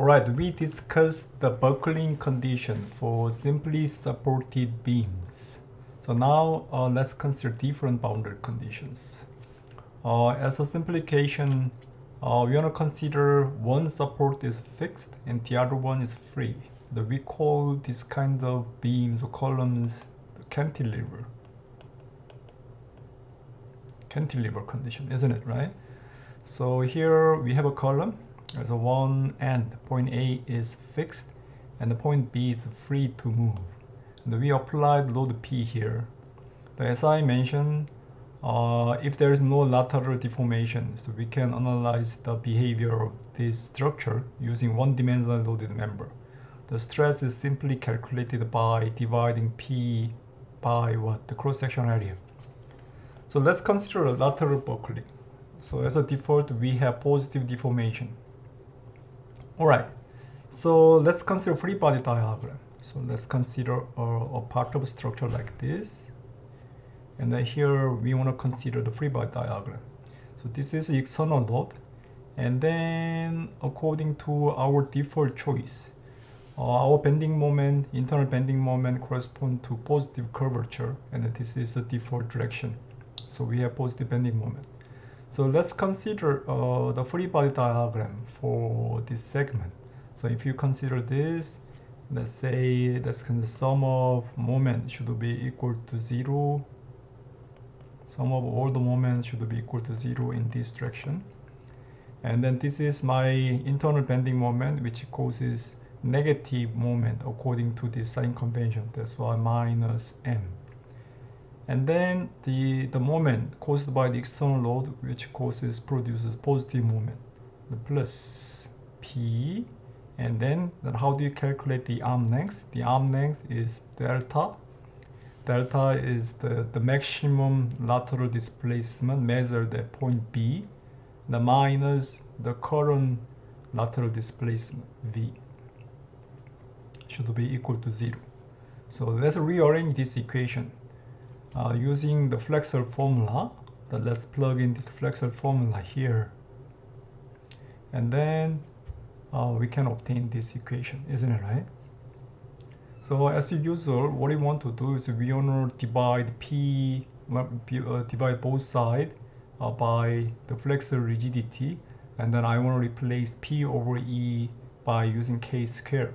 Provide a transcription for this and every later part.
Alright, we discussed the buckling condition for simply supported beams. So now let's consider different boundary conditions. As a simplification, we want to consider one support is fixed and the other one is free. We call this kind of beams or columns the cantilever condition, isn't it, right? So here we have a column. As a one end, point A is fixed and the point B is free to move. And we applied load P here. As I mentioned, if there is no lateral deformation, so we can analyze the behavior of this structure using one-dimensional loaded member. The stress is simply calculated by dividing P by what? The cross-section area. So let's consider lateral buckling. So as a default, we have positive deformation. Alright, so let's consider free body diagram. So let's consider a part of a structure like this. And then here we want to consider the free body diagram. So this is the external load. And then according to our default choice, our bending moment, internal bending moment correspond to positive curvature. And this is the default direction. So we have positive bending moment. So let's consider the free body diagram for this segment. So if you consider this, let's say the sum of moment should be equal to 0. Sum of all the moments should be equal to 0 in this direction. And then this is my internal bending moment, which causes negative moment according to the sign convention. That's why minus m. And then the moment caused by the external load, which produces positive moment, the plus P. And then how do you calculate the arm length? The arm length is delta. Delta is the maximum lateral displacement measured at point B, the minus the current lateral displacement V should be equal to 0. So let's rearrange this equation. Using the flexor formula, let's plug in this flexor formula here, and then we can obtain this equation, isn't it, right? So as usual, what we want to do is we want to divide divide both sides by the flexor rigidity, and then I want to replace P over E by using K square.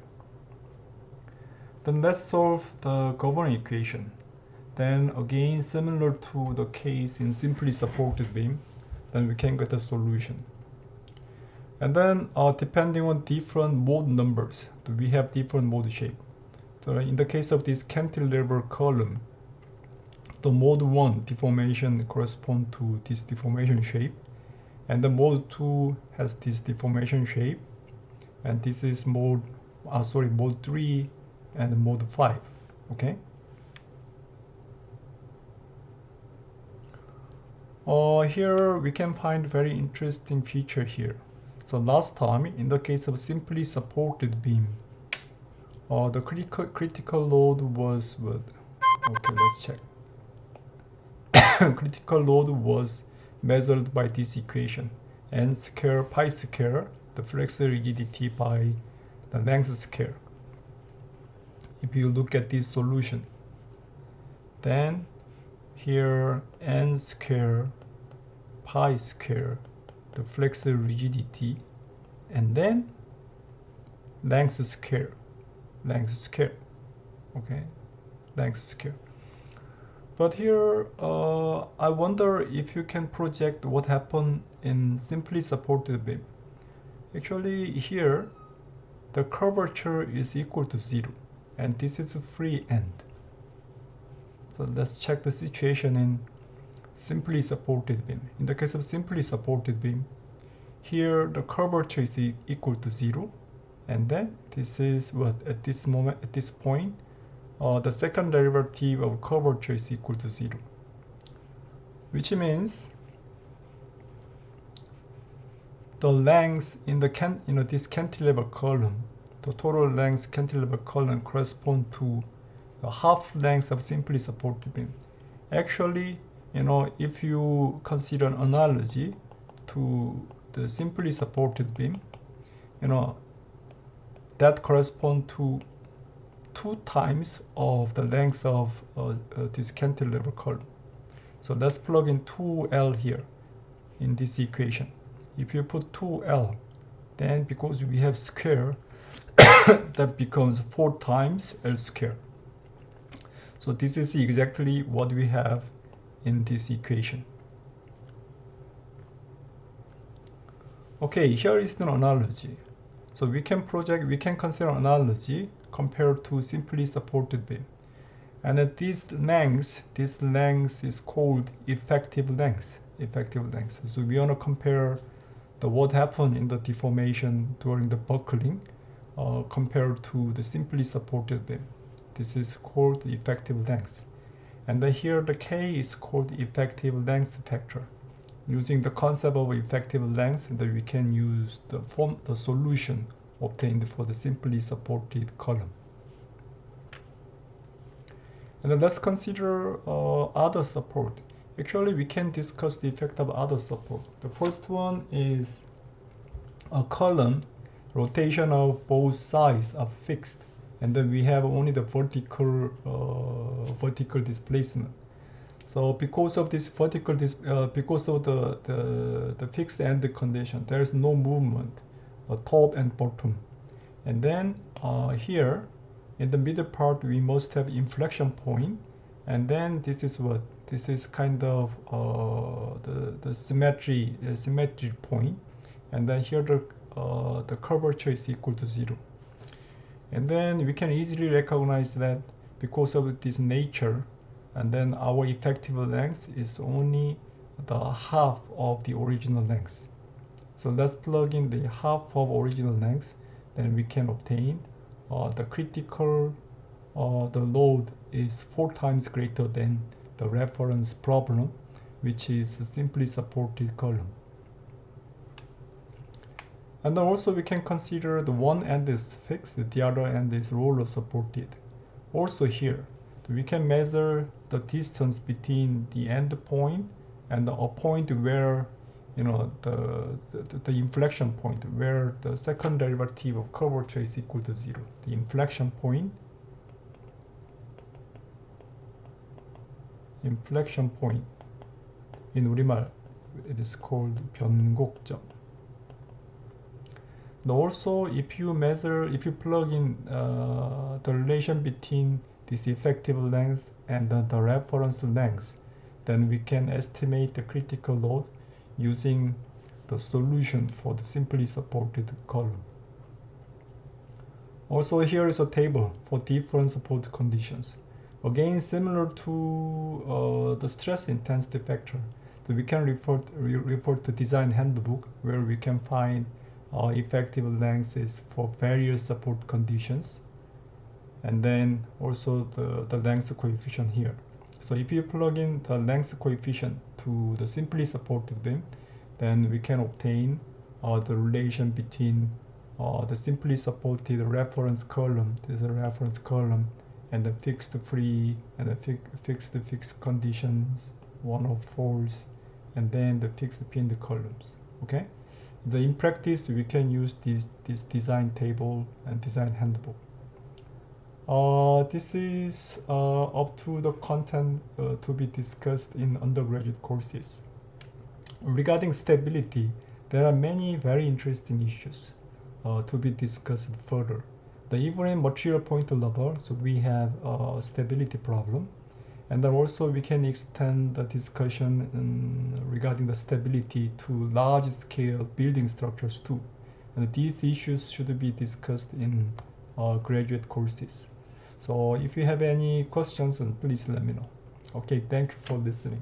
Then let's solve the governing equation. Then again, similar to the case in simply supported beam, then we can get a solution. And then depending on different mode numbers, we have different mode shape. So in the case of this cantilever column, the mode 1 deformation corresponds to this deformation shape, and the mode 2 has this deformation shape, and this is mode 3 and mode 5. Okay. Here we can find very interesting feature here. So last time, in the case of simply supported beam, the critical load was what? Okay, let's check. Critical load was measured by this equation, n square pi square, the flexor rigidity by the length square. If you look at this solution, then here n square pi square, the flexor rigidity, and then length square, okay, length square. But here I wonder if you can project what happened in simply supported beam. Actually here the curvature is equal to 0, and this is a free end. So let's check the situation in simply supported beam. In the case of simply supported beam, here the curvature is equal to 0, and then this is what at this moment, at this point, the second derivative of curvature is equal to 0, which means the length in the this cantilever column, the total length cantilever column correspond to the half length of simply supported beam. Actually, if you consider an analogy to the simply supported beam, that corresponds to 2 times of the length of this cantilever column. So let's plug in 2L here in this equation. If you put 2L, then because we have square, that becomes 4 times L square. So this is exactly what we have in this equation. Okay, here is an analogy. So we can consider analogy compared to simply supported beam. And this length is called effective length. So we want to compare what happened in the deformation during the buckling compared to the simply supported beam. This is called effective length. And here the K is called effective length factor. Using the concept of effective length, that we can use the solution obtained for the simply supported column. And then let's consider other support. Actually, we can discuss the effect of other support. The first one is a column rotation of both sides are fixed, and then we have only the vertical displacement. So because of this because of the fixed end condition, there is no movement, top and bottom. And then here in the middle part we must have inflection point, and then this is what? This is kind of the symmetry point, and then here the curvature is equal to 0. And then we can easily recognize that because of this nature, and then our effective length is only the half of the original length. So let's plug in the half of original length, then we can obtain the critical the load is 4 times greater than the reference problem, which is a simply supported column. And then also we can consider the one end is fixed, the other end is roller supported. Also here, we can measure the distance between the end point and a point where, you know, the inflection point where the second derivative of curvature is equal to 0. The inflection point in 우리말 it is called 변곡점. And also if you plug in the relation between this effective length and the reference length, then we can estimate the critical load using the solution for the simply supported column. Also here is a table for different support conditions. Again, similar to the stress intensity factor, so we can refer to design handbook where we can find effective lengths for various support conditions, and then also the length coefficient here. So if you plug in the length coefficient to the simply supported beam, then we can obtain the relation between the simply supported reference column, this is a reference column, and the fixed free and the fixed conditions, one of force, and then the fixed pinned columns. Okay, in practice we can use this design table and design handbook. This is up to the content to be discussed in undergraduate courses. Regarding stability, there are many very interesting issues to be discussed further. Even in material point level, so we have a stability problem, and then also we can extend the discussion regarding the stability to large scale building structures too. And these issues should be discussed in graduate courses. So if you have any questions, please let me know. Okay, thank you for listening.